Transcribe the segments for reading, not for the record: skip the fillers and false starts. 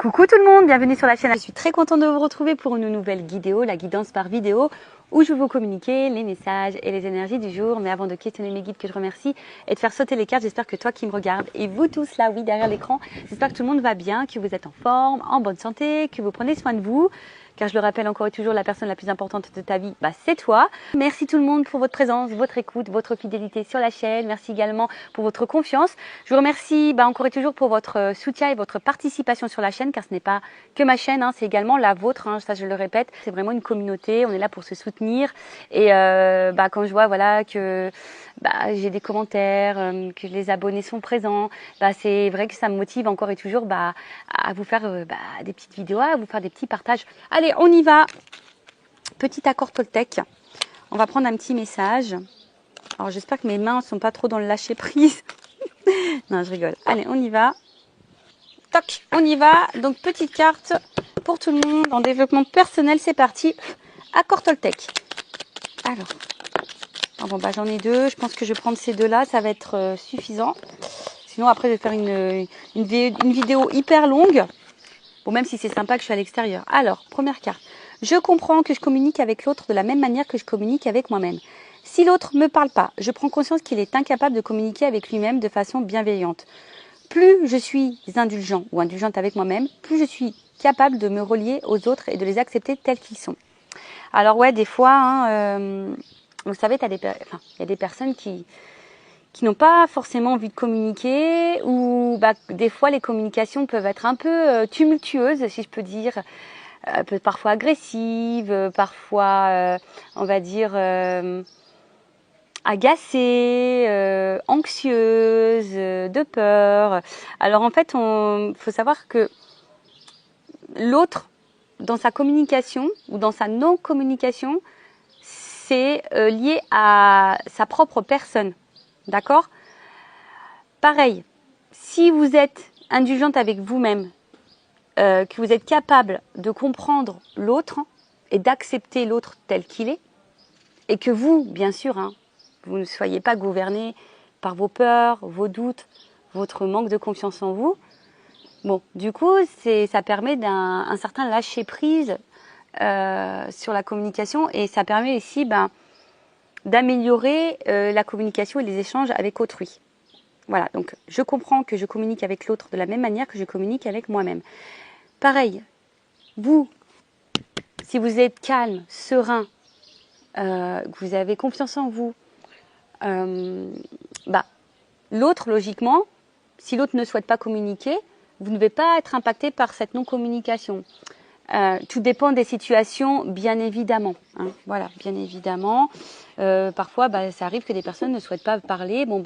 Coucou tout le monde, bienvenue sur la chaîne. Je suis très contente de vous retrouver pour une nouvelle vidéo, la guidance par vidéo, où je vais vous communiquer les messages et les énergies du jour. Mais avant de questionner mes guides que je remercie et de faire sauter les cartes, j'espère que toi qui me regardes et vous tous là, oui, derrière l'écran, j'espère que tout le monde va bien, que vous êtes en forme, en bonne santé, que vous prenez soin de vous. Car je le rappelle encore et toujours, la personne la plus importante de ta vie, c'est toi. Merci tout le monde pour votre présence, votre écoute, votre fidélité sur la chaîne. Merci également pour votre confiance. Je vous remercie encore et toujours pour votre soutien et votre participation sur la chaîne, car ce n'est pas que ma chaîne, c'est également la vôtre. Ça, je le répète, c'est vraiment une communauté. On est là pour se soutenir. Et quand je vois que j'ai des commentaires, que les abonnés sont présents, c'est vrai que ça me motive encore et toujours à vous faire des petites vidéos, à vous faire des petits partages. Allez, on y va. Petit accord Toltec. On va prendre un petit message. Alors, j'espère que mes mains ne sont pas trop dans le lâcher prise. Non, je rigole. Allez, on y va. Toc, on y va. Donc, petite carte pour tout le monde en développement personnel. C'est parti. Accord Toltec. Alors, j'en ai deux. Je pense que je vais prendre ces deux-là. Ça va être suffisant. Sinon, après, je vais faire une vidéo hyper longue. Bon, même si c'est sympa que je suis à l'extérieur. Alors, première carte. Je comprends que je communique avec l'autre de la même manière que je communique avec moi-même. Si l'autre ne me parle pas, je prends conscience qu'il est incapable de communiquer avec lui-même de façon bienveillante. Plus je suis indulgent ou indulgente avec moi-même, plus je suis capable de me relier aux autres et de les accepter tels qu'ils sont. Alors ouais, des fois, vous savez, il y a des personnes qui n'ont pas forcément envie de communiquer, ou des fois les communications peuvent être un peu tumultueuses, si je peux dire, parfois agressives, parfois, on va dire, agacées, anxieuses, de peur. Alors en fait, faut savoir que l'autre, dans sa communication ou dans sa non-communication, c'est lié à sa propre personne. D'accord? Pareil, si vous êtes indulgente avec vous-même, que vous êtes capable de comprendre l'autre et d'accepter l'autre tel qu'il est, et que vous, bien sûr, vous ne soyez pas gouverné par vos peurs, vos doutes, votre manque de confiance en vous, bon, du coup, ça permet un certain lâcher-prise sur la communication, et ça permet aussi d'améliorer la communication et les échanges avec autrui. Voilà, donc je comprends que je communique avec l'autre de la même manière que je communique avec moi-même. Pareil, vous, si vous êtes calme, serein, que vous avez confiance en vous, l'autre, logiquement, si l'autre ne souhaite pas communiquer, vous ne devez pas être impacté par cette non-communication. Tout dépend des situations, bien évidemment. Voilà, bien évidemment. Parfois, ça arrive que des personnes ne souhaitent pas parler. Bon,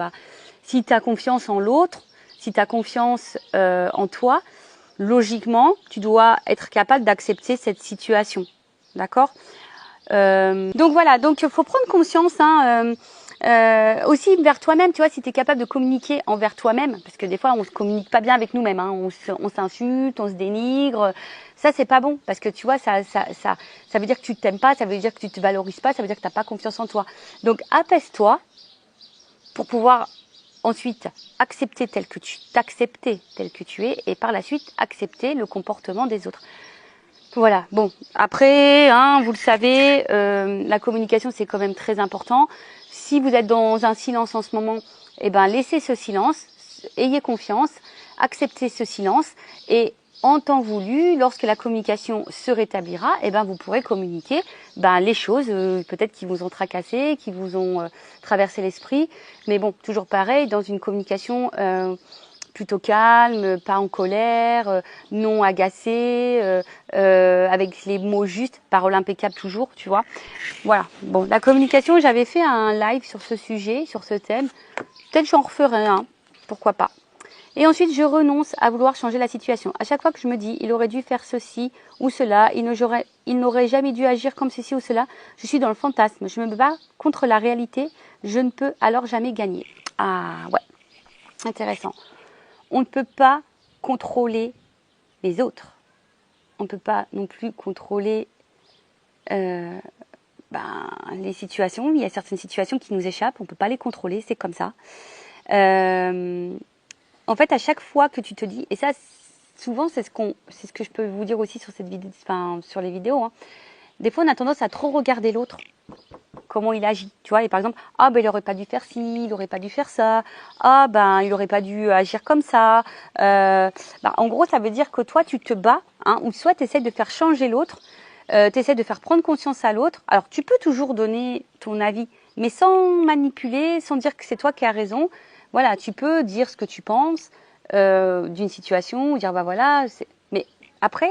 si tu as confiance en l'autre, si tu as confiance en toi, logiquement, tu dois être capable d'accepter cette situation. D'accord? Donc voilà, donc il faut prendre conscience aussi vers toi-même, tu vois, si tu es capable de communiquer envers toi-même, parce que des fois on se communique pas bien avec nous-mêmes, on s'insulte, on se dénigre, ça c'est pas bon, parce que tu vois, ça veut dire que tu t'aimes pas, ça veut dire que tu te valorises pas, ça veut dire que t'as pas confiance en toi. Donc apaise-toi pour pouvoir ensuite accepter t'accepter tel que tu es, et par la suite accepter le comportement des autres. Voilà, bon, après, vous le savez, la communication c'est quand même très important. Si vous êtes dans un silence en ce moment, laissez ce silence, ayez confiance, acceptez ce silence, et en temps voulu, lorsque la communication se rétablira, vous pourrez communiquer les choses peut-être qui vous ont tracassé, qui vous ont traversé l'esprit. Mais bon, toujours pareil, dans une communication plutôt calme, pas en colère, non agacé, avec les mots justes, parole impeccable toujours, tu vois. Voilà. Bon, la communication, j'avais fait un live sur ce sujet, sur ce thème. Peut-être j'en referai un, pourquoi pas. Et ensuite, je renonce à vouloir changer la situation. À chaque fois que je me dis, il aurait dû faire ceci ou cela, il n'aurait jamais dû agir comme ceci ou cela, je suis dans le fantasme. Je me bats contre la réalité, je ne peux alors jamais gagner. Ah ouais, intéressant. On ne peut pas contrôler les autres. On ne peut pas non plus contrôler les situations. Il y a certaines situations qui nous échappent, on ne peut pas les contrôler, c'est comme ça. En fait, à chaque fois que tu te dis, et ça souvent, c'est ce que je peux vous dire aussi sur cette vidéo, enfin, sur les vidéos, hein. Des fois, on a tendance à trop regarder l'autre, comment il agit, tu vois. Et par exemple, ah ben il aurait pas dû faire ci, il aurait pas dû faire ça, ah ben il aurait pas dû agir comme ça. En gros, ça veut dire que toi, tu te bats, hein, ou soit tu essaies de faire changer l'autre, tu essaies de faire prendre conscience à l'autre. Alors, tu peux toujours donner ton avis, mais sans manipuler, sans dire que c'est toi qui as raison. Voilà, tu peux dire ce que tu penses d'une situation, ou dire bah voilà, mais après,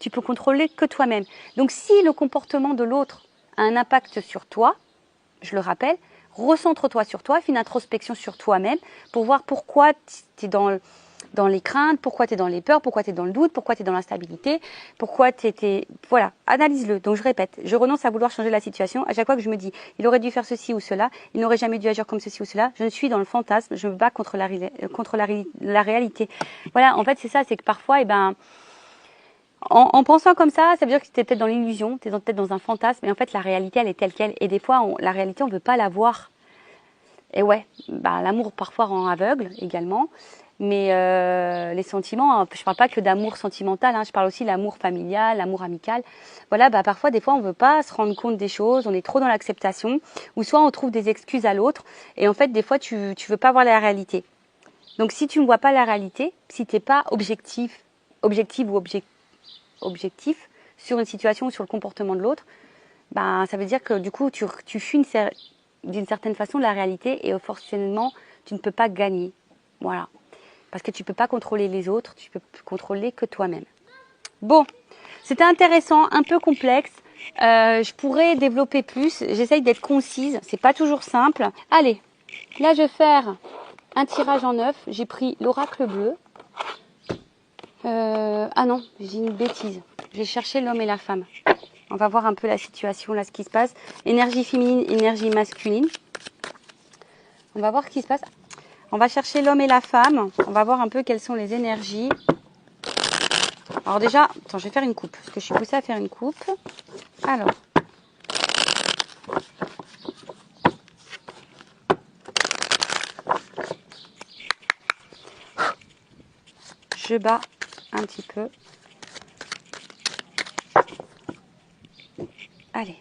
tu peux contrôler que toi-même. Donc, si le comportement de l'autre a un impact sur toi, je le rappelle, recentre-toi sur toi, fais une introspection sur toi-même pour voir pourquoi tu es dans les craintes, pourquoi tu es dans les peurs, pourquoi tu es dans le doute, pourquoi tu es dans l'instabilité, pourquoi tu étais... Voilà, analyse-le. Donc je répète, je renonce à vouloir changer la situation. À chaque fois que je me dis, il aurait dû faire ceci ou cela, il n'aurait jamais dû agir comme ceci ou cela, je suis dans le fantasme, je me bats contre la réalité. Voilà, en fait c'est ça, c'est que parfois, en pensant comme ça veut dire que tu es peut-être dans l'illusion, tu es peut-être dans un fantasme, et en fait la réalité elle est telle qu'elle. Et des fois, la réalité on ne veut pas la voir. Et ouais, l'amour parfois rend aveugle également. Mais les sentiments, je parle pas que d'amour sentimental, hein, je parle aussi de l'amour familial, l'amour amical. Voilà, parfois des fois on veut pas se rendre compte des choses, on est trop dans l'acceptation, ou soit on trouve des excuses à l'autre, et en fait des fois tu veux pas voir la réalité. Donc si tu ne vois pas la réalité, si tu n'es pas objective ou objectif sur une situation ou sur le comportement de l'autre, ça veut dire que du coup tu fuis d'une certaine façon la réalité, et forcément tu ne peux pas gagner. Voilà. Parce que tu ne peux pas contrôler les autres, tu peux contrôler que toi-même. Bon, c'était intéressant, un peu complexe. Je pourrais développer plus. J'essaye d'être concise, c'est pas toujours simple. Allez, là je vais faire un tirage en 9. J'ai pris l'oracle bleu. Ah non, j'ai dit une bêtise. J'ai cherché l'homme et la femme. On va voir un peu la situation, là, ce qui se passe. Énergie féminine, énergie masculine. On va voir ce qui se passe. On va chercher l'homme et la femme. On va voir un peu quelles sont les énergies. Alors déjà, attends, je vais faire une coupe. Parce que je suis poussée à faire une coupe. Alors. Je bats un petit peu. Allez.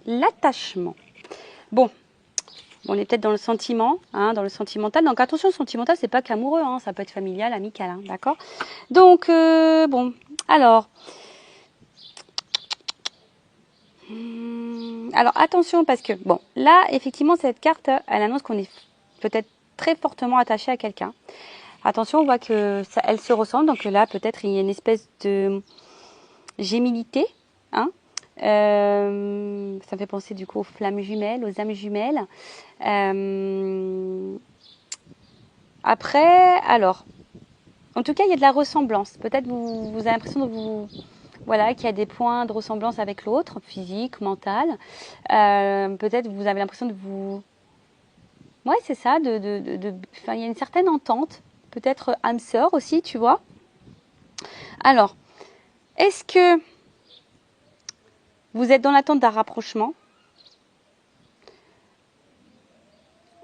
L'attachement. Bon. On est peut-être dans le sentiment, hein, dans le sentimental. Donc attention, le sentimental, c'est pas qu'amoureux, hein, ça peut être familial, amical, hein, d'accord. Donc bon, alors attention parce que bon, là effectivement cette carte, elle annonce qu'on est peut-être très fortement attaché à quelqu'un. Attention, on voit que ça, elle se ressemble, donc là peut-être il y a une espèce de gémilité, hein. Ça me fait penser du coup aux flammes jumelles, aux âmes jumelles. Après, alors, en tout cas, il y a de la ressemblance. Peut-être vous avez l'impression qu'il y a des points de ressemblance avec l'autre, physique, mental. Peut-être vous avez l'impression de vous... Ouais, c'est ça. Il y a une certaine entente. Peut-être âme sœur aussi, tu vois. Alors, est-ce que vous êtes dans l'attente d'un rapprochement?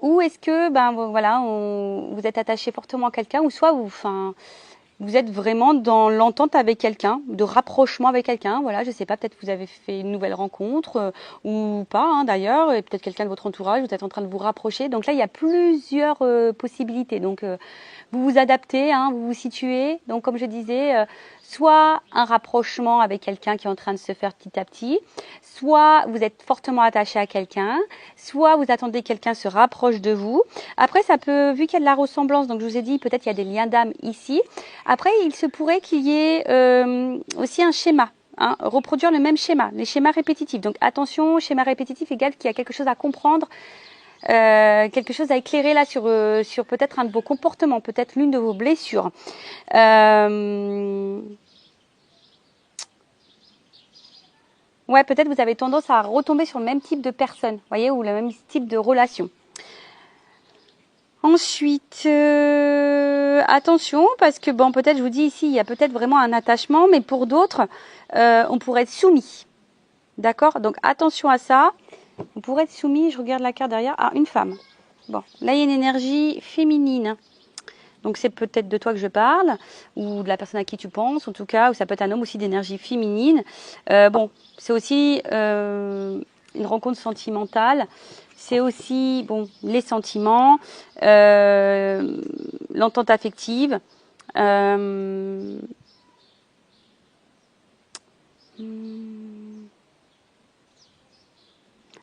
Ou est-ce que vous êtes attaché fortement à quelqu'un, ou soit vous êtes vraiment dans l'entente avec quelqu'un, de rapprochement avec quelqu'un. Voilà, je sais pas, peut-être vous avez fait une nouvelle rencontre ou pas, hein, d'ailleurs, et peut-être quelqu'un de votre entourage, vous êtes en train de vous rapprocher. Donc là, il y a plusieurs possibilités. Donc vous vous adaptez, hein, vous vous situez. Donc comme je disais, soit un rapprochement avec quelqu'un qui est en train de se faire petit à petit, soit vous êtes fortement attaché à quelqu'un, soit vous attendez que quelqu'un se rapproche de vous. Après, ça peut, vu qu'il y a de la ressemblance, donc je vous ai dit, peut-être il y a des liens d'âme ici. Après, il se pourrait qu'il y ait aussi un schéma. Hein, reproduire le même schéma, les schémas répétitifs. Donc attention, schéma répétitif égale qu'il y a quelque chose à comprendre, quelque chose à éclairer là sur peut-être un de vos comportements, peut-être l'une de vos blessures. Ouais, peut-être vous avez tendance à retomber sur le même type de personne, voyez, ou le même type de relation. Ensuite, attention, parce que bon, peut-être, je vous dis ici, il y a peut-être vraiment un attachement, mais pour d'autres, on pourrait être soumis. D'accord? Donc, attention à ça. On pourrait être soumis, je regarde la carte derrière. Ah, une femme. Bon, là, il y a une énergie féminine. Donc c'est peut-être de toi que je parle, ou de la personne à qui tu penses, en tout cas, ou ça peut être un homme aussi d'énergie féminine. Bon, c'est aussi une rencontre sentimentale. C'est aussi bon les sentiments, l'entente affective.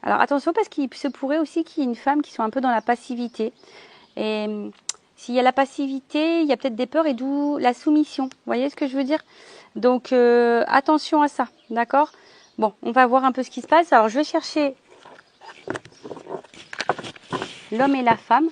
Alors attention parce qu'il se pourrait aussi qu'il y ait une femme qui soit un peu dans la passivité. Et s'il y a la passivité, il y a peut-être des peurs et d'où la soumission. Vous voyez ce que je veux dire? Donc attention à ça, d'accord? Bon, on va voir un peu ce qui se passe. Alors je vais chercher l'homme et la femme.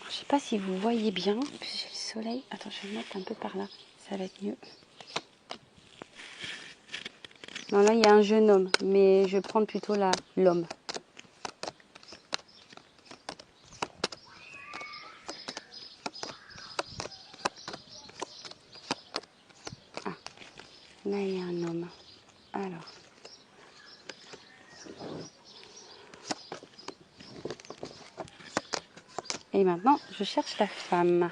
Je sais pas si vous voyez bien. J'ai le soleil. Attends, je vais me mettre un peu par là. Ça va être mieux. Non, là, il y a un jeune homme, mais je vais prendre plutôt l'homme. Ah, là, il y a un homme. Alors. Et maintenant, je cherche la femme.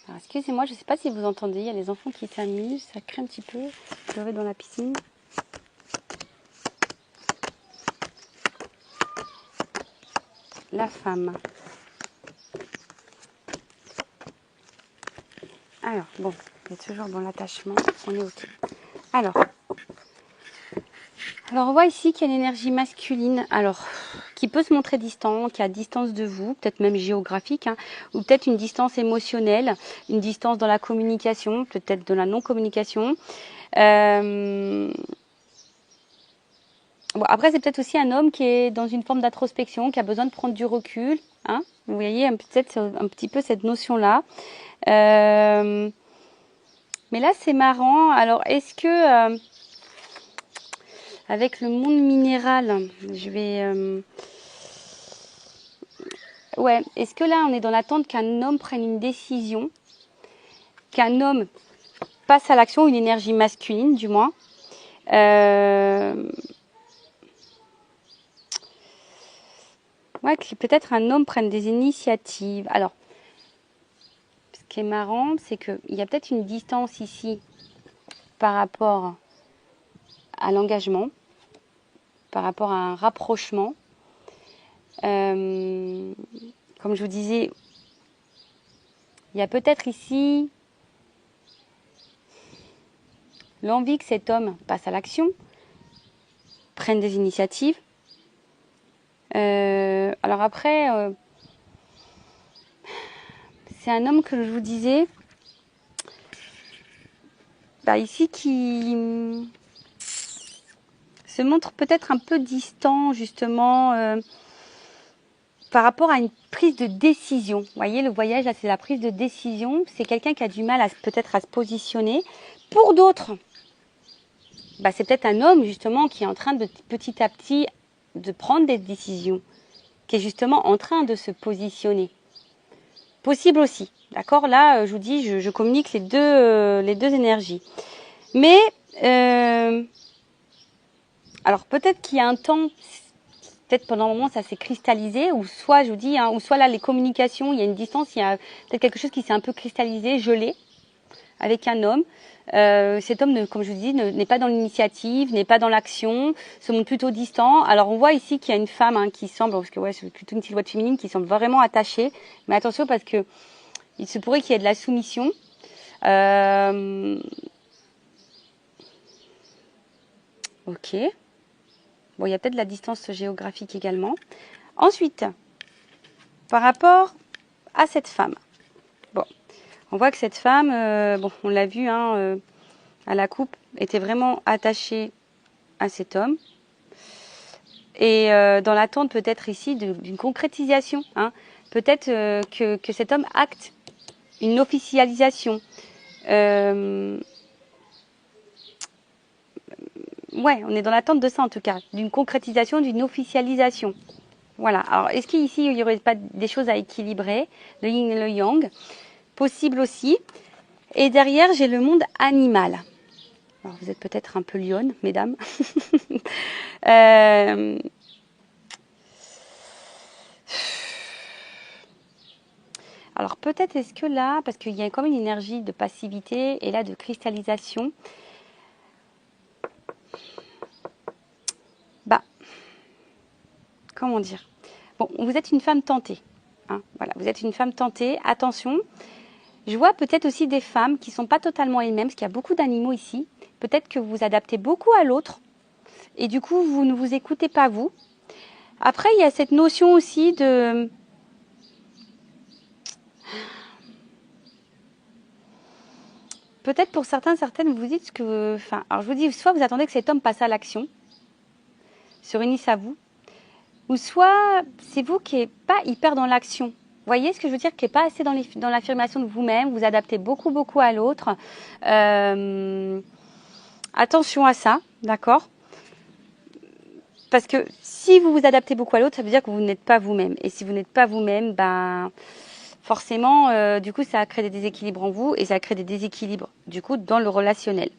Alors, excusez-moi, je ne sais pas si vous entendez, il y a les enfants qui s'amusent, ça craint un petit peu, pleurer dans la piscine. La femme. Alors, bon, il y a toujours bon l'attachement, on est OK. Alors, on voit ici qu'il y a une énergie masculine, alors qui peut se montrer distant, qui est à distance de vous, peut-être même géographique, hein, ou peut-être une distance émotionnelle, une distance dans la communication, peut-être de la non-communication. Bon, après, c'est peut-être aussi un homme qui est dans une forme d'introspection, qui a besoin de prendre du recul. Hein, vous voyez peut-être un petit peu cette notion-là. Mais là, c'est marrant. Alors, est-ce que... avec le monde minéral, je vais... ouais, est-ce que là, on est dans l'attente qu'un homme prenne une décision, qu'un homme passe à l'action, une énergie masculine, du moins. Ouais, que peut-être un homme prenne des initiatives. Alors, ce qui est marrant, c'est qu'il y a peut-être une distance ici par rapport à l'engagement, par rapport à un rapprochement. Comme je vous disais, il y a peut-être ici l'envie que cet homme passe à l'action, prenne des initiatives. Alors après, c'est un homme que je vous disais, ici qui se montre peut-être un peu distant justement par rapport à une prise de décision. Vous voyez, le voyage, là, c'est la prise de décision. C'est quelqu'un qui a du mal peut-être à se positionner. Pour d'autres, c'est peut-être un homme justement qui est en train de petit à petit de prendre des décisions, qui est justement en train de se positionner. Possible aussi, d'accord? Là, je vous dis, je communique les deux énergies. Mais, alors peut-être qu'il y a un temps, peut-être pendant un moment ça s'est cristallisé, ou soit je vous dis, ou soit là les communications, il y a une distance, il y a peut-être quelque chose qui s'est un peu cristallisé, gelé, avec un homme. Cet homme, comme je vous dis, n'est pas dans l'initiative, n'est pas dans l'action, se montre plutôt distant. Alors on voit ici qu'il y a une femme qui semble, parce que ouais, c'est plutôt une silhouette féminine qui semble vraiment attachée. Mais attention parce que il se pourrait qu'il y ait de la soumission. Ok. Bon, il y a peut-être de la distance géographique également. Ensuite, par rapport à cette femme. Bon, on voit que cette femme, on l'a vu à la coupe, était vraiment attachée à cet homme. Et dans l'attente peut-être ici d'une concrétisation. Peut-être que cet homme acte une officialisation. Ouais, on est dans l'attente de ça en tout cas, d'une concrétisation, d'une officialisation. Voilà. Alors, est-ce qu'ici, il n'y aurait pas des choses à équilibrer, le yin et le yang? possible aussi. Et derrière, j'ai le monde animal. Alors, vous êtes peut-être un peu lionne, mesdames. Alors peut-être est-ce que là, parce qu'il y a comme une énergie de passivité et là de cristallisation, bah, comment dire? Bon, vous êtes une femme tentée. Hein, voilà, vous êtes une femme tentée. Attention, je vois peut-être aussi des femmes qui ne sont pas totalement elles-mêmes, parce qu'il y a beaucoup d'animaux ici. Peut-être que vous vous adaptez beaucoup à l'autre et du coup, vous ne vous écoutez pas vous. Après, il y a cette notion aussi de... Peut-être pour certains, certaines, vous dites que... Enfin, alors je vous dis, soit vous attendez que cet homme passe à l'action, se réunisse à vous, ou soit c'est vous qui n'êtes pas hyper dans l'action. Vous voyez ce que je veux dire? Qui n'est pas assez dans l'affirmation de vous-même, vous adaptez beaucoup, beaucoup à l'autre. Attention à ça, d'accord? Parce que si vous vous adaptez beaucoup à l'autre, ça veut dire que vous n'êtes pas vous-même. Et si vous n'êtes pas vous-même, ben... forcément, du coup, ça crée des déséquilibres en vous et ça crée des déséquilibres, du coup, dans le relationnel.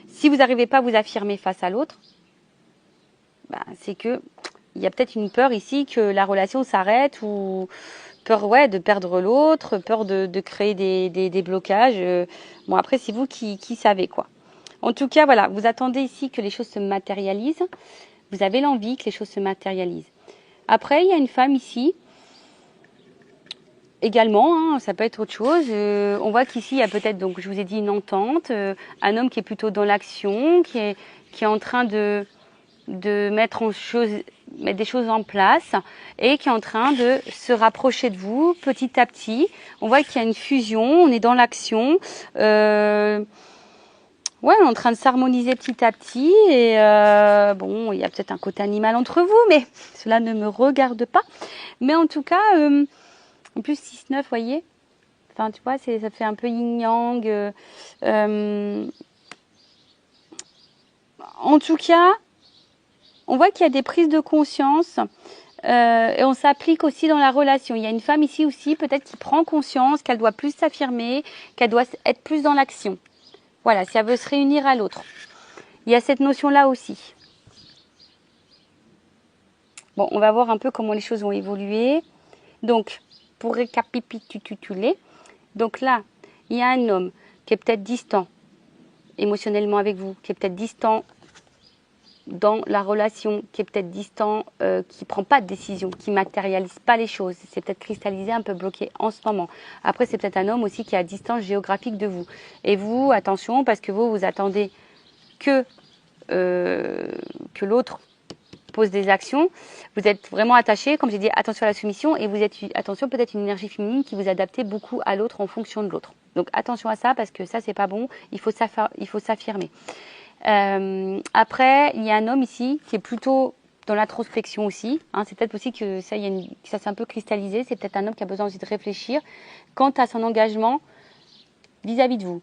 Si vous n'arrivez pas à vous affirmer face à l'autre, bah, c'est que il y a peut-être une peur ici que la relation s'arrête ou peur de perdre l'autre, peur de créer des blocages. Bon, après, c'est vous qui savez, quoi. En tout cas, voilà, vous attendez ici que les choses se matérialisent. Vous avez l'envie que les choses se matérialisent. Après, il y a une femme ici également, hein, ça peut être autre chose. On voit qu'ici, il y a peut-être, donc je vous ai dit, une entente, un homme qui est plutôt dans l'action, qui est en train de mettre des choses en place et qui est en train de se rapprocher de vous petit à petit. On voit qu'il y a une fusion, on est dans l'action. Ouais, on est en train de s'harmoniser petit à petit et bon, il y a peut-être un côté animal entre vous, mais cela ne me regarde pas. Mais en tout cas... en plus, 6-9, vous voyez, enfin, tu vois, ça fait un peu yin-yang. En tout cas, on voit qu'il y a des prises de conscience et on s'applique aussi dans la relation. Il y a une femme ici aussi, peut-être qui prend conscience qu'elle doit plus s'affirmer, qu'elle doit être plus dans l'action. Voilà, si elle veut se réunir à l'autre. Il y a cette notion-là aussi. Bon, on va voir un peu comment les choses vont évoluer. Donc, pour récapituler, donc là, il y a un homme qui est peut-être distant émotionnellement avec vous, qui est peut-être distant dans la relation, qui est peut-être distant, qui ne prend pas de décision, qui ne matérialise pas les choses. C'est peut-être cristallisé, un peu bloqué en ce moment. Après, c'est peut-être un homme aussi qui est à distance géographique de vous. Et vous, attention, parce que vous attendez que l'autre pose des actions. Vous êtes vraiment attaché, comme j'ai dit, attention à la soumission, et vous êtes, attention, peut-être une énergie féminine qui vous adaptez beaucoup à l'autre en fonction de l'autre. Donc attention à ça, parce que ça, c'est pas bon, il faut s'affirmer. Après, il y a un homme ici qui est plutôt dans l'introspection aussi. Hein, c'est peut-être aussi que ça, ça s'est un peu cristallisé. C'est peut-être un homme qui a besoin aussi de réfléchir quant à son engagement vis-à-vis de vous.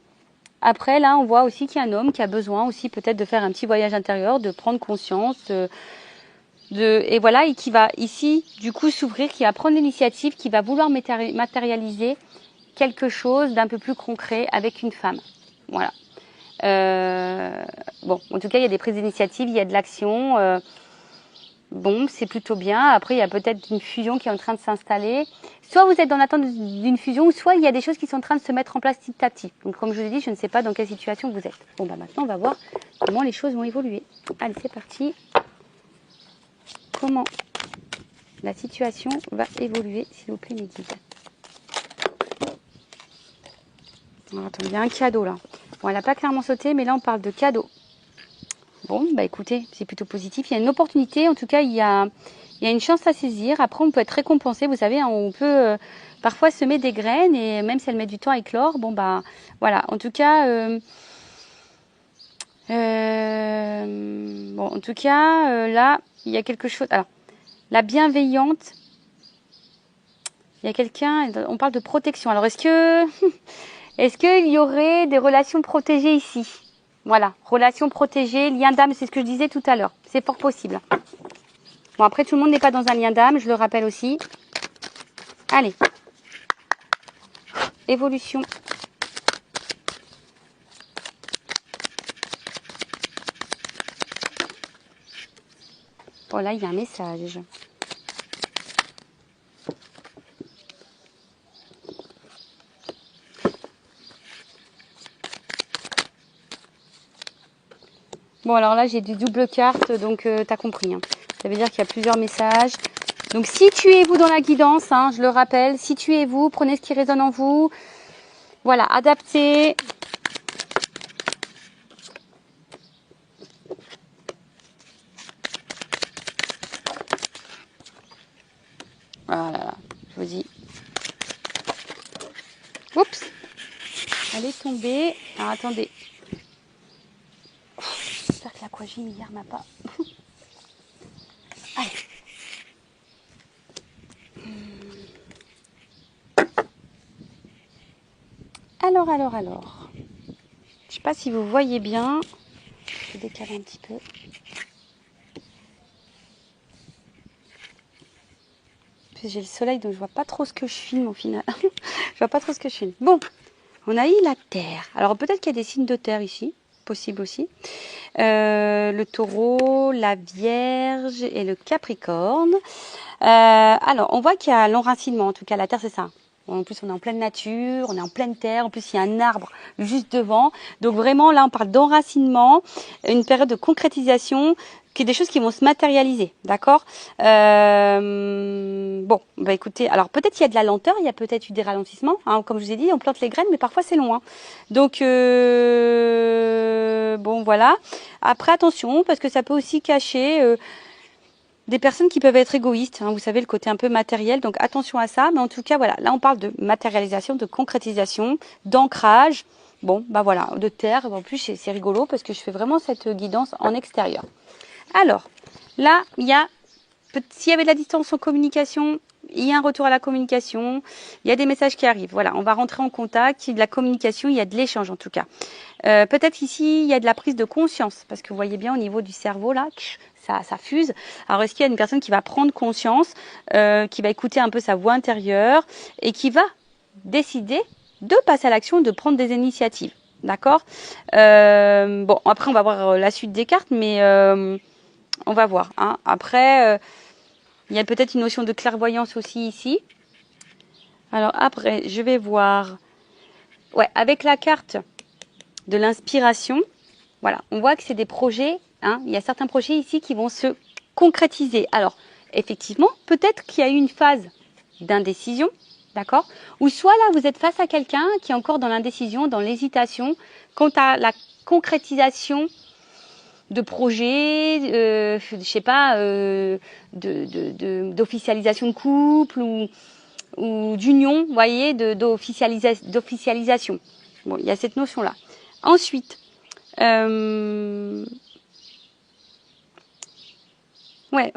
Après, là, on voit aussi qu'il y a un homme qui a besoin aussi peut-être de faire un petit voyage intérieur, de prendre conscience, et voilà, et qui va ici, du coup, s'ouvrir, qui va prendre l'initiative, qui va vouloir matérialiser quelque chose d'un peu plus concret avec une femme. Voilà. Bon, en tout cas, il y a des prises d'initiative, il y a de l'action. Bon, c'est plutôt bien. Après, il y a peut-être une fusion qui est en train de s'installer. Soit vous êtes dans l'attente d'une fusion, soit il y a des choses qui sont en train de se mettre en place petit à petit. Donc, comme je vous ai dit, je ne sais pas dans quelle situation vous êtes. Bon, bah maintenant, on va voir comment les choses vont évoluer. Allez, c'est parti. Comment la situation va évoluer, s'il vous plaît, mes guides. Alors, attends, il y a un cadeau là. Bon, elle n'a pas clairement sauté, mais là, on parle de cadeau. Bon, bah écoutez, c'est plutôt positif. Il y a une opportunité, en tout cas, il y a une chance à saisir. Après, on peut être récompensé, vous savez, hein, on peut parfois semer des graines et même si elle met du temps à éclore, bon, bah voilà. En tout cas, bon, en tout cas, là, il y a quelque chose. Alors, la bienveillante, il y a quelqu'un, on parle de protection. Alors, est-ce qu'il y aurait des relations protégées ici? Voilà, relations protégées, lien d'âme, c'est ce que je disais tout à l'heure. C'est fort possible. Bon, après, tout le monde n'est pas dans un lien d'âme, je le rappelle aussi. Allez. évolution. Bon, là, il y a un message. Bon, alors là, j'ai des doubles cartes, donc t'as compris. Hein. Ça veut dire qu'il y a plusieurs messages. Donc, situez-vous dans la guidance, hein, je le rappelle. Situez-vous, prenez ce qui résonne en vous. Voilà, adaptez. Voilà, je vous dis. Oups, elle est tombée. Alors, attendez. J'espère que l'aquagym hier m'a pas... Allez. Alors. Je sais pas si vous voyez bien. Je vais décaler un petit peu. J'ai le soleil, donc je vois pas trop ce que je filme au final. Je vois pas trop ce que je filme. Bon, on a eu la Terre. Alors peut-être qu'il y a des signes de Terre ici. Possible aussi. Le Taureau, la Vierge et le Capricorne. Alors, on voit qu'il y a l'enracinement. En tout cas, la Terre, c'est ça. En plus, on est en pleine nature, on est en pleine terre. En plus, il y a un arbre juste devant. Donc, vraiment, là, on parle d'enracinement, une période de concrétisation, qui est des choses qui vont se matérialiser. D'accord Bon, bah écoutez, alors peut-être il y a de la lenteur, il y a peut-être eu des ralentissements. Hein, comme je vous ai dit, on plante les graines, mais parfois c'est loin. Donc, bon, voilà. Après, attention, parce que ça peut aussi cacher... des personnes qui peuvent être égoïstes, hein, vous savez, le côté un peu matériel, donc attention à ça. Mais en tout cas, voilà, là on parle de matérialisation, de concrétisation, d'ancrage, bon, bah voilà, de terre. En plus, c'est rigolo parce que je fais vraiment cette guidance en extérieur. Alors, là, il y a, s'il y avait de la distance en communication, il y a un retour à la communication, il y a des messages qui arrivent. Voilà, on va rentrer en contact, il y a de la communication, il y a de l'échange en tout cas. Peut-être ici, il y a de la prise de conscience, parce que vous voyez bien au niveau du cerveau, là, ça fuse. Alors, est-ce qu'il y a une personne qui va prendre conscience, qui va écouter un peu sa voix intérieure et qui va décider de passer à l'action, de prendre des initiatives. D'accord Bon, après, on va voir la suite des cartes, mais on va voir. Hein. Après, il y a peut-être une notion de clairvoyance aussi ici. Alors, après, je vais voir... Ouais, avec la carte de l'inspiration, voilà, on voit que c'est des projets, hein, il y a certains projets ici qui vont se concrétiser. Alors, effectivement, peut-être qu'il y a eu une phase d'indécision, d'accord? Ou soit là, vous êtes face à quelqu'un qui est encore dans l'indécision, dans l'hésitation, quant à la concrétisation de projets, je sais pas, d'officialisation de couple ou d'union, vous voyez, d'officialisation. Bon, il y a cette notion-là. Ensuite, ouais,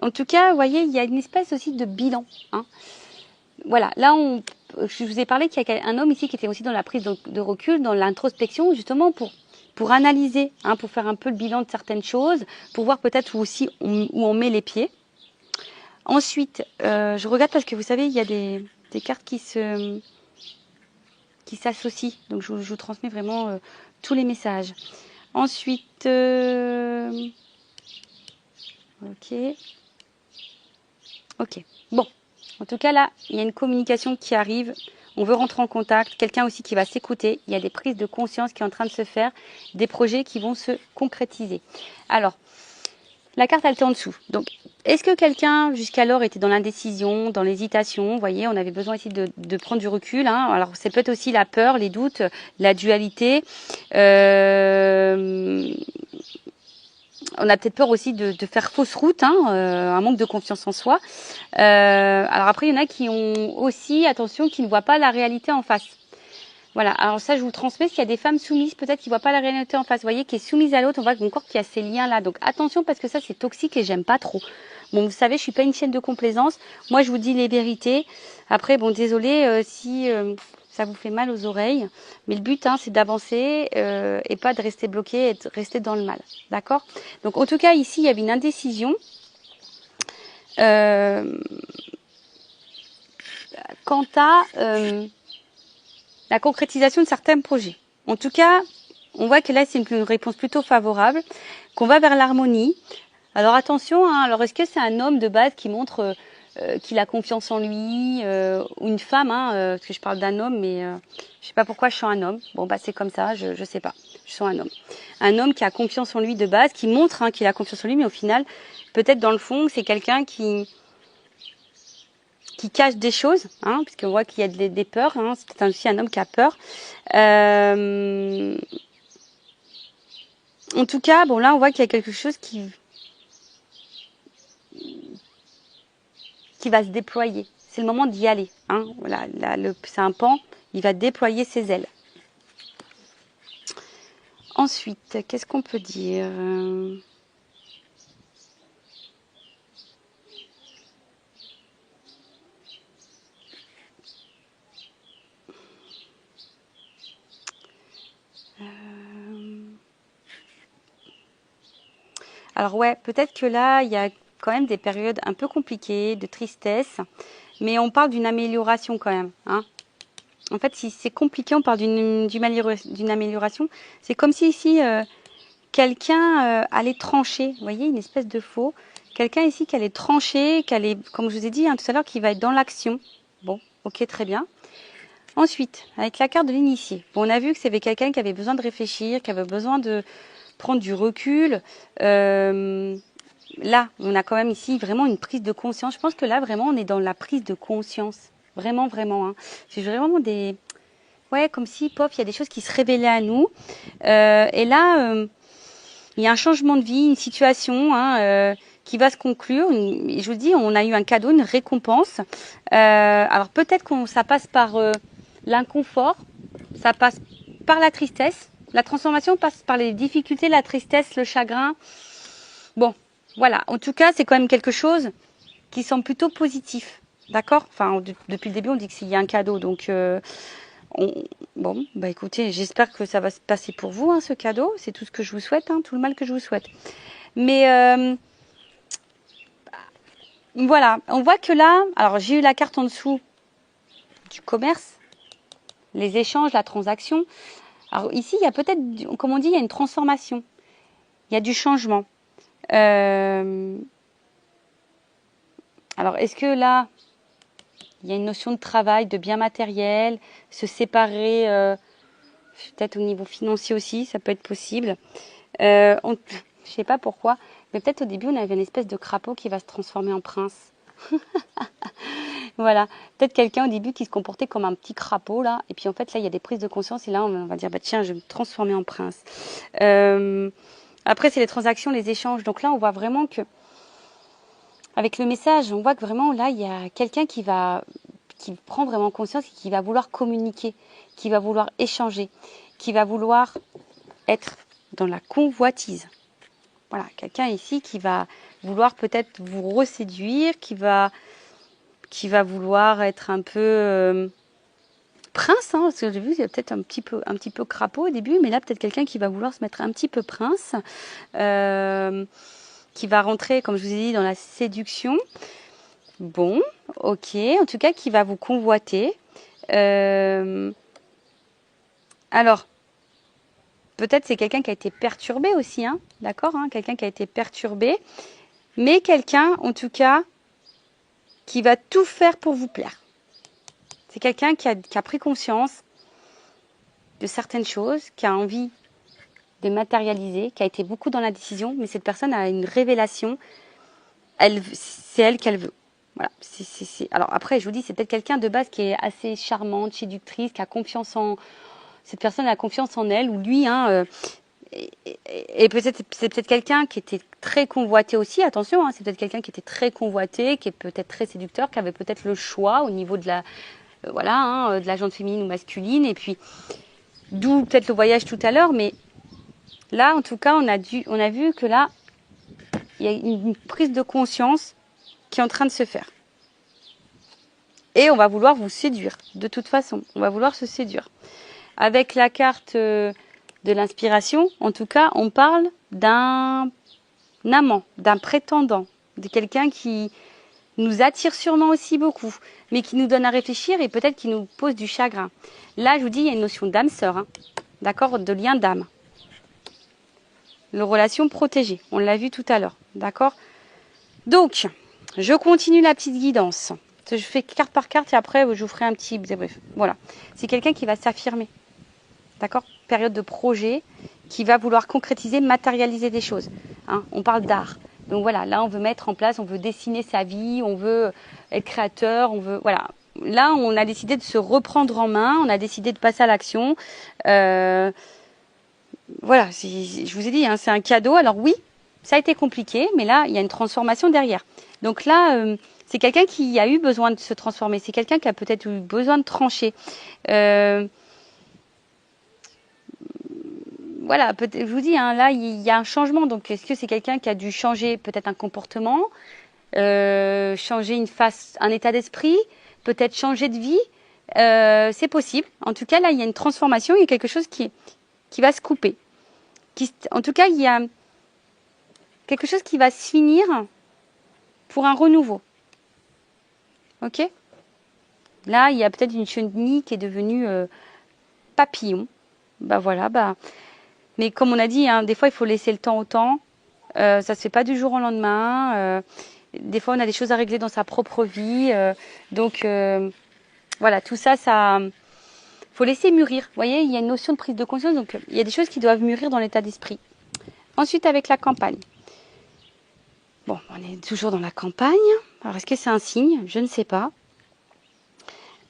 en tout cas, vous voyez, il y a une espèce aussi de bilan. Hein. Voilà, là, je vous ai parlé qu'il y a un homme ici qui était aussi dans la prise de recul, dans l'introspection, justement pour analyser, hein, pour faire un peu le bilan de certaines choses, pour voir peut-être où on met les pieds. Ensuite, je regarde parce que vous savez, il y a des cartes qui s'associent. Donc, je vous transmets vraiment tous les messages. Ensuite, ok. Bon, en tout cas là, il y a une communication qui arrive. On veut rentrer en contact. Quelqu'un aussi qui va s'écouter. Il y a des prises de conscience qui sont en train de se faire, des projets qui vont se concrétiser. Alors, la carte, elle était en dessous. Donc, est-ce que quelqu'un, jusqu'alors, était dans l'indécision, dans l'hésitation? Vous voyez, on avait besoin ici de prendre du recul. Hein. Alors, c'est peut-être aussi la peur, les doutes, la dualité. On a peut-être peur aussi de faire fausse route, hein, un manque de confiance en soi. Alors après, il y en a qui ont aussi, attention, qui ne voient pas la réalité en face. Voilà, alors ça, je vous transmets. S'il y a des femmes soumises, peut-être qui ne voient pas la réalité en face, vous voyez, qui est soumise à l'autre, on voit encore qu'il y a ces liens-là. Donc attention, parce que ça, c'est toxique et j'aime pas trop. Bon, vous savez, je suis pas une chaîne de complaisance. Moi, je vous dis les vérités. Après, bon, désolé si ça vous fait mal aux oreilles. Mais le but, hein, c'est d'avancer et pas de rester bloqué et de rester dans le mal. D'accord? Donc, en tout cas, ici, il y avait une indécision. Quant à... la concrétisation de certains projets. En tout cas, on voit que là, c'est une réponse plutôt favorable, qu'on va vers l'harmonie. Alors attention, hein, alors est-ce que c'est un homme de base qui montre qu'il a confiance en lui, ou une femme, hein, parce que je parle d'un homme, mais je sais pas pourquoi je sens un homme. Bon, bah c'est comme ça, je sais pas, je sens un homme. Un homme qui a confiance en lui de base, qui montre hein, qu'il a confiance en lui, mais au final, peut-être dans le fond, c'est quelqu'un qui cache des choses, hein, puisqu'on voit qu'il y a des peurs, hein, c'est peut-être aussi un homme qui a peur. En tout cas, bon là, on voit qu'il y a quelque chose qui va se déployer. C'est le moment d'y aller. Hein. Voilà, c'est un pan, il va déployer ses ailes. Ensuite, qu'est-ce qu'on peut dire ? Alors ouais, peut-être que là, il y a quand même des périodes un peu compliquées, de tristesse, mais on parle d'une amélioration quand même. Hein. En fait, si c'est compliqué, on parle d'une amélioration. C'est comme si ici, quelqu'un allait trancher. Vous voyez, une espèce de faux. Quelqu'un ici qui allait trancher, qui allait, comme je vous ai dit hein, tout à l'heure, qui va être dans l'action. Bon, ok, très bien. Ensuite, avec la carte de l'initié, bon, on a vu que c'était quelqu'un qui avait besoin de réfléchir, qui avait besoin de prendre du recul. Là, on a quand même ici vraiment une prise de conscience. Je pense que là, vraiment, on est dans la prise de conscience. Vraiment, vraiment. Hein. C'est vraiment des... Ouais, comme si, pop, il y a des choses qui se révélaient à nous. Et là, il y a un changement de vie, une situation hein, qui va se conclure. Je vous dis, on a eu un cadeau, une récompense. Alors peut-être que ça passe par l'inconfort, ça passe par la tristesse. La transformation passe par les difficultés, la tristesse, le chagrin. Bon, voilà. En tout cas, c'est quand même quelque chose qui semble plutôt positif. D'accord ? Enfin, depuis le début, on dit qu'il y a un cadeau. Donc, bon, bah écoutez, j'espère que ça va se passer pour vous, hein, ce cadeau. C'est tout ce que je vous souhaite, hein, tout le mal que je vous souhaite. Mais voilà, on voit que là, alors j'ai eu la carte en dessous du commerce, les échanges, la transaction. Alors ici, il y a peut-être, comme on dit, il y a une transformation. Il y a du changement. Alors, est-ce que là, il y a une notion de travail, de bien matériel, se séparer, peut-être au niveau financier aussi, ça peut être possible. Je ne sais pas pourquoi, mais peut-être au début, on avait une espèce de crapaud qui va se transformer en prince. Voilà, peut-être quelqu'un au début qui se comportait comme un petit crapaud là, et puis en fait là il y a des prises de conscience et là on va dire bah tiens je vais me transformer en prince. Après c'est les transactions, les échanges, donc là on voit vraiment que avec le message on voit que vraiment là il y a quelqu'un qui prend vraiment conscience et qui va vouloir communiquer, qui va vouloir échanger, qui va vouloir être dans la convoitise. Voilà, quelqu'un ici qui va vouloir peut-être vous reséduire, qui va vouloir être un peu prince, hein, parce que j'ai vu, il y a peut-être un petit peu crapaud au début, mais là peut-être quelqu'un qui va vouloir se mettre un petit peu prince, qui va rentrer, comme je vous ai dit, dans la séduction. Bon, ok, en tout cas qui va vous convoiter. Alors, peut-être c'est quelqu'un qui a été perturbé aussi, hein, d'accord, hein, quelqu'un qui a été perturbé, mais quelqu'un, en tout cas, qui va tout faire pour vous plaire. C'est quelqu'un qui a pris conscience de certaines choses, qui a envie de matérialiser, qui a été beaucoup dans la décision, mais cette personne a une révélation, c'est elle qu'elle veut. Voilà. Alors après, je vous dis, c'est peut-être quelqu'un de base qui est assez charmante, séductrice, qui a confiance en... Cette personne a confiance en elle, ou lui, hein, et peut-être c'est peut-être quelqu'un qui était très convoité aussi, attention, hein, c'est peut-être quelqu'un qui était très convoité, qui est peut-être très séducteur, qui avait peut-être le choix au niveau de la... voilà, hein, de la jante féminine ou masculine, et puis d'où peut-être le voyage tout à l'heure, mais là, en tout cas, on a vu que là, il y a une prise de conscience qui est en train de se faire. Et on va vouloir vous séduire, de toute façon, on va vouloir se séduire. Avec la carte de l'inspiration, en tout cas, on parle d'un amant, d'un prétendant, de quelqu'un qui nous attire sûrement aussi beaucoup, mais qui nous donne à réfléchir et peut-être qui nous pose du chagrin. Là, je vous dis, il y a une notion d'âme sœur, hein, d'accord, de lien d'âme. Les relations protégées, on l'a vu tout à l'heure, d'accord. Donc, je continue la petite guidance. Je fais carte par carte et après, je vous ferai un petit débrief. Voilà, c'est quelqu'un qui va s'affirmer, d'accord. Période de projet, qui va vouloir concrétiser, matérialiser des choses. Hein, on parle d'art. Donc voilà, là on veut mettre en place, on veut dessiner sa vie, on veut être créateur, on veut voilà. Là on a décidé de se reprendre en main, on a décidé de passer à l'action. Voilà, je vous ai dit, hein, c'est un cadeau. Alors oui, ça a été compliqué, mais là il y a une transformation derrière. Donc là, c'est quelqu'un qui a eu besoin de se transformer, c'est quelqu'un qui a peut-être eu besoin de trancher. Voilà, je vous dis, hein, là, il y a un changement. Donc, est-ce que c'est quelqu'un qui a dû changer peut-être un comportement, changer un état d'esprit, peut-être changer de vie? C'est possible. En tout cas, là, il y a une transformation, il y a quelque chose qui va se couper. En tout cas, il y a quelque chose qui va se finir pour un renouveau. Ok? Là, il y a peut-être une chenille qui est devenue papillon. Bah voilà, bah... Mais comme on a dit, hein, des fois, il faut laisser le temps au temps. Ça ne se fait pas du jour au lendemain. Des fois, on a des choses à régler dans sa propre vie. Donc, voilà, tout ça, faut laisser mûrir. Vous voyez, il y a une notion de prise de conscience. Donc, il y a des choses qui doivent mûrir dans l'état d'esprit. Ensuite, avec la campagne. Bon, on est toujours dans la campagne. Alors, est-ce que c'est un signe? Je ne sais pas.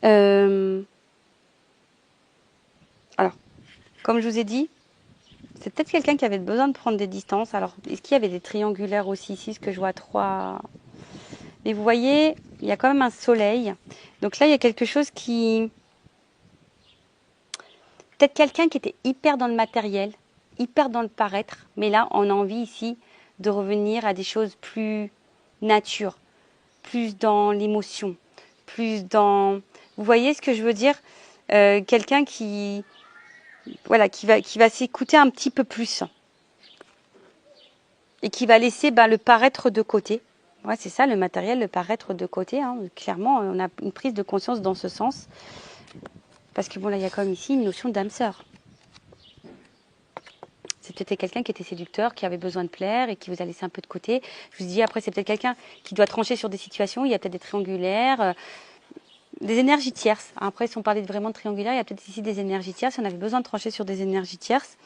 Alors, comme je vous ai dit, c'est peut-être quelqu'un qui avait besoin de prendre des distances. Alors, est-ce qu'il y avait des triangulaires aussi ici? Ce que je vois 3. Mais vous voyez, il y a quand même un soleil. Donc là, il y a quelque chose qui... Peut-être quelqu'un qui était hyper dans le matériel, hyper dans le paraître. Mais là, on a envie ici de revenir à des choses plus nature, plus dans l'émotion, plus dans... Vous voyez ce que je veux dire? Quelqu'un qui... Voilà, qui va s'écouter un petit peu plus. Et qui va laisser le paraître de côté. Ouais, c'est ça, le matériel, le paraître de côté. Hein. Clairement, on a une prise de conscience dans ce sens. Parce que bon, là, il y a quand même ici une notion d'âme sœur. C'est peut-être quelqu'un qui était séducteur, qui avait besoin de plaire et qui vous a laissé un peu de côté. Je vous dis, après, c'est peut-être quelqu'un qui doit trancher sur des situations. Il y a peut-être des triangulaires, des énergies tierces. Après, si on parlait vraiment de triangulaire, il y a peut-être ici des énergies tierces. On avait besoin de trancher sur des énergies tierces.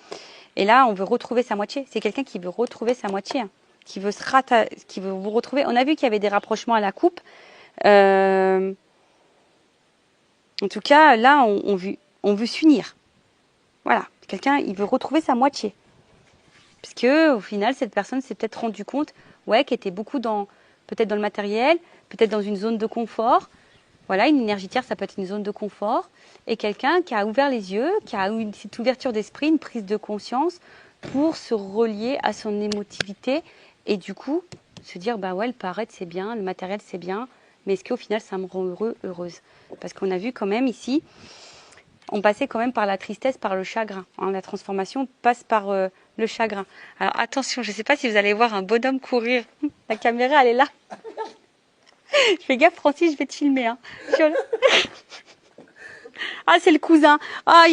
Et là, on veut retrouver sa moitié. C'est quelqu'un qui veut retrouver sa moitié, hein, qui veut qui veut vous retrouver. On a vu qu'il y avait des rapprochements à la coupe. En tout cas, là, on veut s'unir. Voilà, quelqu'un, il veut retrouver sa moitié. Parce que, au final, cette personne s'est peut-être rendu compte, ouais, qu'elle était beaucoup peut-être dans le matériel, peut-être dans une zone de confort. Voilà, une énergie tierce, ça peut être une zone de confort. Et quelqu'un qui a ouvert les yeux, qui a eu cette ouverture d'esprit, une prise de conscience pour se relier à son émotivité. Et du coup, se dire, bah ouais, le paraître, c'est bien, le matériel, c'est bien. Mais est-ce qu'au final, ça me rend heureux, heureuse? Parce qu'on a vu quand même ici, on passait quand même par la tristesse, par le chagrin. Hein, la transformation passe par le chagrin. Alors attention, je ne sais pas si vous allez voir un bonhomme courir. La caméra, elle est là. Je fais gaffe, Francis, je vais te filmer. Hein. Ah, c'est le cousin. Ah,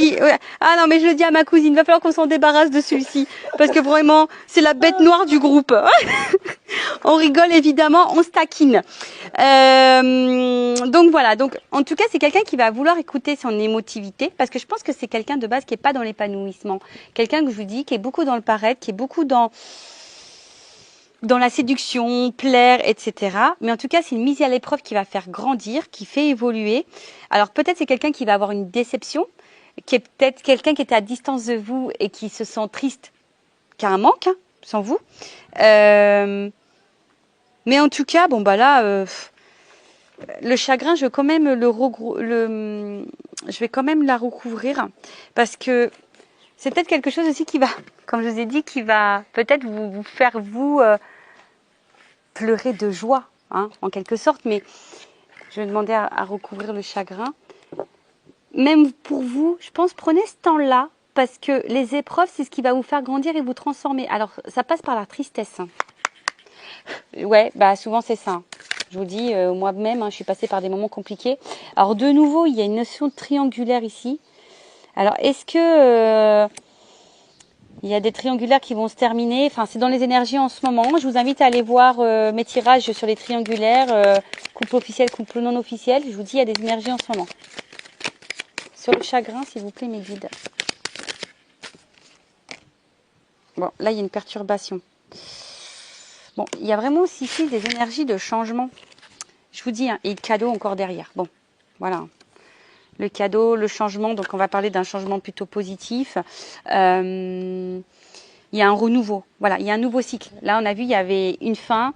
non, mais je le dis à ma cousine, il va falloir qu'on s'en débarrasse de celui-ci. Parce que vraiment, c'est la bête noire du groupe. On rigole évidemment, on se taquine. Donc voilà, donc en tout cas, c'est quelqu'un qui va vouloir écouter son émotivité. Parce que je pense que c'est quelqu'un de base qui n'est pas dans l'épanouissement. Quelqu'un que je vous dis, qui est beaucoup dans le paraître, qui est beaucoup dans la séduction, plaire, etc. Mais en tout cas, c'est une mise à l'épreuve qui va faire grandir, qui fait évoluer. Alors peut-être c'est quelqu'un qui va avoir une déception, qui est peut-être quelqu'un qui était à distance de vous et qui se sent triste, qui a un manque, hein, sans vous. Mais en tout cas, bon bah là, le chagrin, je vais quand même je vais quand même la recouvrir parce que c'est peut-être quelque chose aussi qui va, comme je vous ai dit, qui va peut-être vous faire pleurer de joie, hein, en quelque sorte. Mais je vais demander à recouvrir le chagrin. Même pour vous, je pense, prenez ce temps-là parce que les épreuves, c'est ce qui va vous faire grandir et vous transformer. Alors, ça passe par la tristesse. Ouais, bah souvent c'est ça. Je vous dis, moi-même, hein, je suis passée par des moments compliqués. Alors de nouveau, il y a une notion triangulaire ici. Alors est-ce que il y a des triangulaires qui vont se terminer? Enfin, c'est dans les énergies en ce moment. Je vous invite à aller voir mes tirages sur les triangulaires, couple officiel, couple non officiel. Je vous dis, il y a des énergies en ce moment. Sur le chagrin, s'il vous plaît, mes guides. Bon, là, il y a une perturbation. Bon, il y a vraiment aussi ici des énergies de changement. Je vous dis, hein, et le cadeau encore derrière. Bon, voilà. Le cadeau, le changement. Donc, on va parler d'un changement plutôt positif. Il y a un renouveau. Voilà, il y a un nouveau cycle. Là, on a vu, il y avait une fin.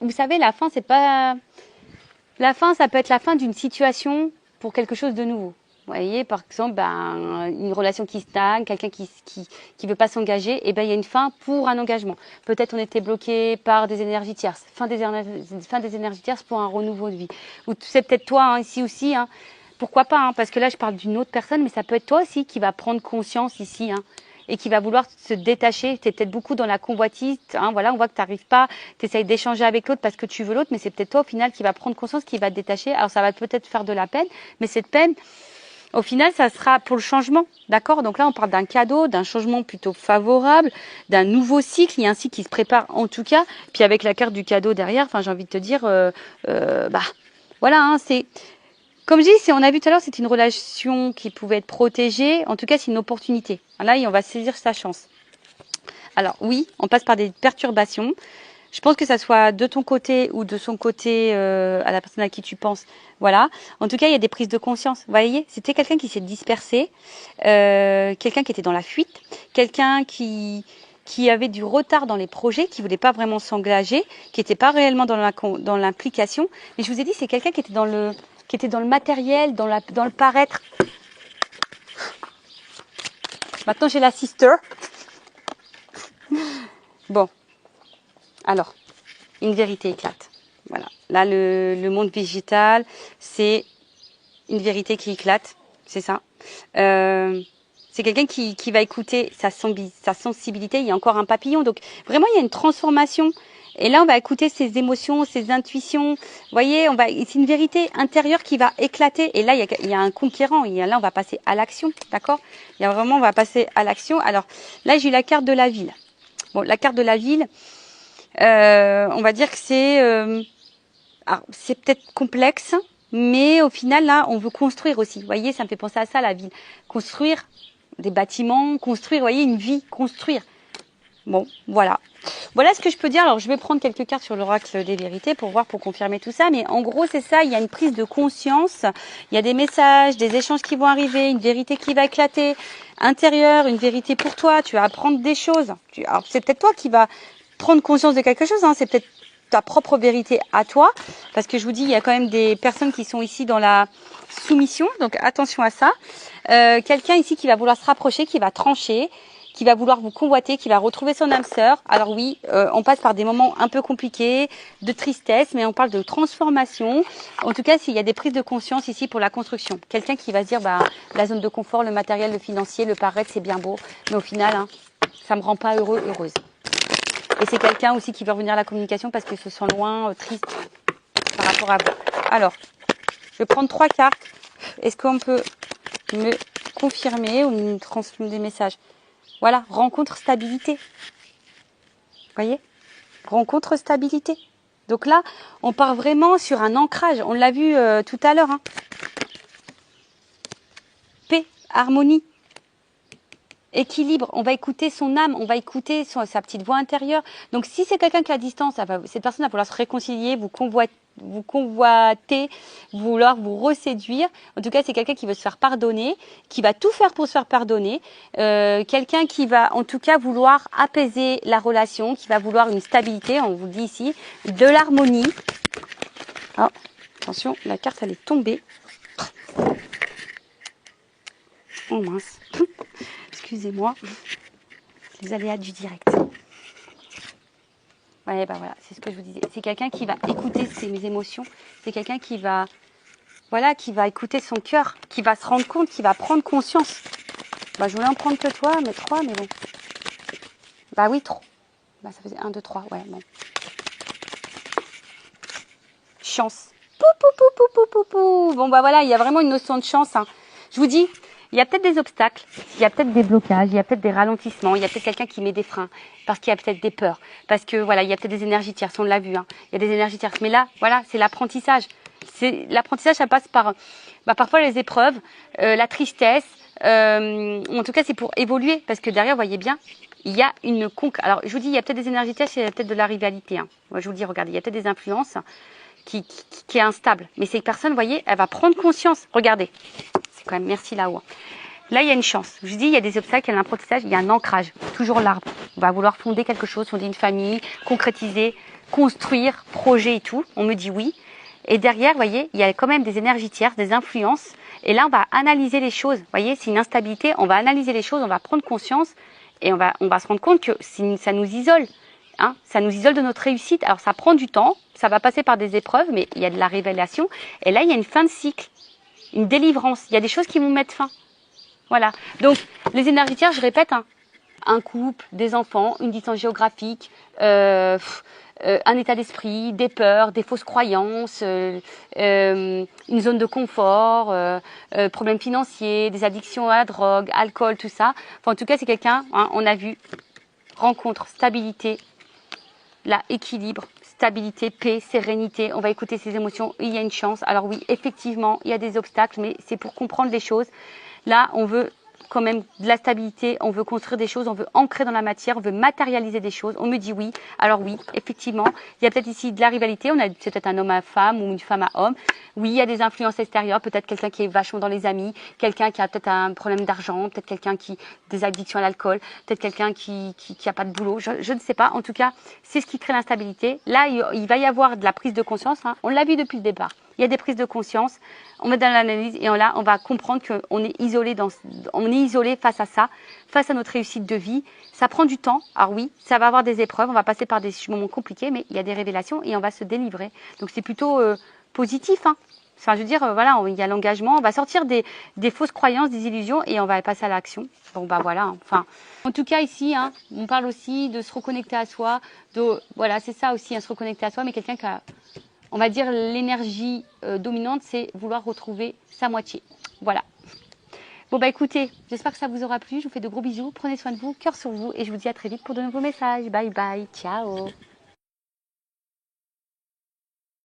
Vous savez, la fin, c'est pas... La fin, ça peut être la fin d'une situation pour quelque chose de nouveau. Vous voyez, par exemple, une relation qui stagne, quelqu'un qui veut pas s'engager, et ben il y a une fin pour un engagement. Peut-être on était bloqué par des énergies tierces, fin des énergies tierces pour un renouveau de vie. Ou c'est peut-être toi hein, ici aussi, hein. Pourquoi pas, hein, parce que là je parle d'une autre personne, mais ça peut être toi aussi qui va prendre conscience ici, hein, et qui va vouloir se détacher. Tu es peut-être beaucoup dans la convoitise, hein, voilà, on voit que tu n'arrives pas, tu essayes d'échanger avec l'autre parce que tu veux l'autre, mais c'est peut-être toi au final qui va prendre conscience, qui va te détacher. Alors ça va peut-être faire de la peine, mais cette peine, au final, ça sera pour le changement, d'accord? Donc là, on parle d'un cadeau, d'un changement plutôt favorable, d'un nouveau cycle. Il y a un cycle qui se prépare en tout cas. Puis avec la carte du cadeau derrière, enfin, j'ai envie de te dire, voilà, hein, c'est comme je dis, on a vu tout à l'heure, c'est une relation qui pouvait être protégée. En tout cas, c'est une opportunité. Là, on va saisir sa chance. Alors oui, on passe par des perturbations. Je pense que ça soit de ton côté ou de son côté à la personne à qui tu penses. Voilà. En tout cas, il y a des prises de conscience. Vous voyez, c'était quelqu'un qui s'est dispersé, quelqu'un qui était dans la fuite, quelqu'un qui avait du retard dans les projets, qui voulait pas vraiment s'engager, qui n'était pas réellement dans l'implication. Mais je vous ai dit, c'est quelqu'un qui était dans le matériel, dans le paraître. Maintenant, j'ai la sister. Bon. Alors, une vérité éclate. Voilà. Là, le monde végétal, c'est une vérité qui éclate. C'est ça. C'est quelqu'un qui va écouter sa sensibilité. Il y a encore un papillon. Donc, vraiment, il y a une transformation. Et là, on va écouter ses émotions, ses intuitions. Vous voyez, c'est une vérité intérieure qui va éclater. Et là, il y a un conquérant. Là, on va passer à l'action. D'accord? On va passer à l'action. Alors, là, j'ai eu la carte de la ville. Bon, la carte de la ville, on va dire que c'est peut-être complexe, mais au final, là, on veut construire aussi. Vous voyez, ça me fait penser à ça, la ville. Construire des bâtiments, construire, vous voyez, une vie, construire. Bon, voilà. Voilà ce que je peux dire. Alors, je vais prendre quelques cartes sur l'oracle des vérités pour confirmer tout ça. Mais en gros, c'est ça. Il y a une prise de conscience. Il y a des messages, des échanges qui vont arriver, une vérité qui va éclater intérieure, une vérité pour toi. Tu vas apprendre des choses. Alors, c'est peut-être toi qui vas prendre conscience de quelque chose. Hein. C'est peut-être ta propre vérité à toi. Parce que je vous dis, il y a quand même des personnes qui sont ici dans la soumission. Donc, attention à ça. Quelqu'un ici qui va vouloir se rapprocher, qui va trancher, qui va vouloir vous convoiter, qui va retrouver son âme sœur. Alors oui, on passe par des moments un peu compliqués, de tristesse, mais on parle de transformation. En tout cas, s'il y a des prises de conscience ici pour la construction. Quelqu'un qui va se dire, la zone de confort, le matériel, le financier, le paraître, c'est bien beau, mais au final, hein, ça me rend pas heureuse. Et c'est quelqu'un aussi qui veut revenir à la communication parce qu'il se sent loin, triste par rapport à vous. Alors, je vais prendre 3 cartes. Est-ce qu'on peut me confirmer ou me transmettre des messages? Voilà, rencontre stabilité. Voyez? Rencontre stabilité. Donc là, on part vraiment sur un ancrage. On l'a vu tout à l'heure. Hein. Paix, harmonie, équilibre. On va écouter son âme, on va écouter sa petite voix intérieure. Donc si c'est quelqu'un qui est à distance, cette personne va vouloir se réconcilier, vous convoiter, vouloir vous reséduire. En tout cas, c'est quelqu'un qui veut se faire pardonner, qui va tout faire pour se faire pardonner. Quelqu'un qui va, en tout cas, vouloir apaiser la relation, qui va vouloir une stabilité, on vous le dit ici, de l'harmonie. Oh, attention, la carte, elle est tombée. Oh mince. Excusez-moi. Les aléas du direct. Ouais, voilà, c'est ce que je vous disais. C'est quelqu'un qui va écouter mes émotions. C'est quelqu'un qui va écouter son cœur, qui va se rendre compte, qui va prendre conscience. Je voulais en prendre que toi, mais 3, mais bon. Oui, trop. Ça faisait 1, 2, 3, ouais, bon. chance. Pou, pou, pou, pou, pou, pou, pou. Bon, bah voilà, il y a vraiment une notion de chance. Hein. Je vous dis, il y a peut-être des obstacles, il y a peut-être des blocages, il y a peut-être des ralentissements, il y a peut-être quelqu'un qui met des freins, parce qu'il y a peut-être des peurs, parce que voilà, il y a peut-être des énergies tierces, on l'a vu, hein. Il y a des énergies tierces. Mais là, voilà, c'est l'apprentissage. L'apprentissage, ça passe par parfois les épreuves, la tristesse. En tout cas, c'est pour évoluer, parce que derrière, vous voyez bien, il y a une conquête. Alors, je vous dis, il y a peut-être des énergies tierces, il y a peut-être de la rivalité. Hein. Moi, je vous dis, regardez, il y a peut-être des influences qui est instable. Mais ces personnes, vous voyez, elle va prendre conscience. Regardez, c'est quand même merci là-haut. Là, il y a une chance. Je vous dis, il y a des obstacles, il y a l'apprentissage, il y a un ancrage. Toujours l'arbre. On va vouloir fonder quelque chose, fonder une famille, concrétiser, construire, projet et tout. On me dit oui. Et derrière, vous voyez, il y a quand même des énergies tierces, des influences. Et là, on va analyser les choses. Vous voyez, c'est une instabilité. On va analyser les choses, on va prendre conscience et on va se rendre compte que ça nous isole. Hein, ça nous isole de notre réussite. Alors, ça prend du temps, ça va passer par des épreuves, mais il y a de la révélation. Et là, il y a une fin de cycle, une délivrance. Il y a des choses qui vont mettre fin. Voilà. Donc, les énergies tierces, je répète, hein, un couple, des enfants, une distance géographique, un état d'esprit, des peurs, des fausses croyances, une zone de confort, problèmes financiers, des addictions à la drogue, alcool, tout ça. Enfin, en tout cas, c'est quelqu'un, hein, on a vu, rencontre, stabilité, là, équilibre, stabilité, paix, sérénité. On va écouter ses émotions, il y a une chance. Alors oui, effectivement, il y a des obstacles, mais c'est pour comprendre les choses. Là, on veut quand même de la stabilité, on veut construire des choses, on veut ancrer dans la matière, on veut matérialiser des choses. On me dit oui. Alors oui, effectivement, il y a peut-être ici de la rivalité. C'est peut-être un homme à femme ou une femme à homme. Oui, il y a des influences extérieures. Peut-être quelqu'un qui est vachement dans les amis, quelqu'un qui a peut-être un problème d'argent, peut-être quelqu'un qui des addictions à l'alcool, peut-être quelqu'un qui a pas de boulot. Je ne sais pas. En tout cas, c'est ce qui crée l'instabilité. Là, il va y avoir de la prise de conscience. Hein. On l'a vu depuis le départ. Il y a des prises de conscience, on met dans l'analyse et là, on va comprendre qu'on est isolé face à ça, face à notre réussite de vie. Ça prend du temps. Alors oui, ça va avoir des épreuves, on va passer par des moments compliqués, mais il y a des révélations et on va se délivrer. Donc c'est plutôt positif. Hein. Enfin, je veux dire, voilà, il y a l'engagement, on va sortir des fausses croyances, des illusions et on va passer à l'action. Bon, bah voilà. Hein. Enfin, en tout cas ici, hein, on parle aussi de se reconnecter à soi. Voilà, c'est ça aussi, hein, se reconnecter à soi, mais quelqu'un qui a... On va dire l'énergie dominante, c'est vouloir retrouver sa moitié. Voilà. Bon, bah écoutez, j'espère que ça vous aura plu. Je vous fais de gros bisous. Prenez soin de vous, cœur sur vous. Et je vous dis à très vite pour de nouveaux messages. Bye bye. Ciao.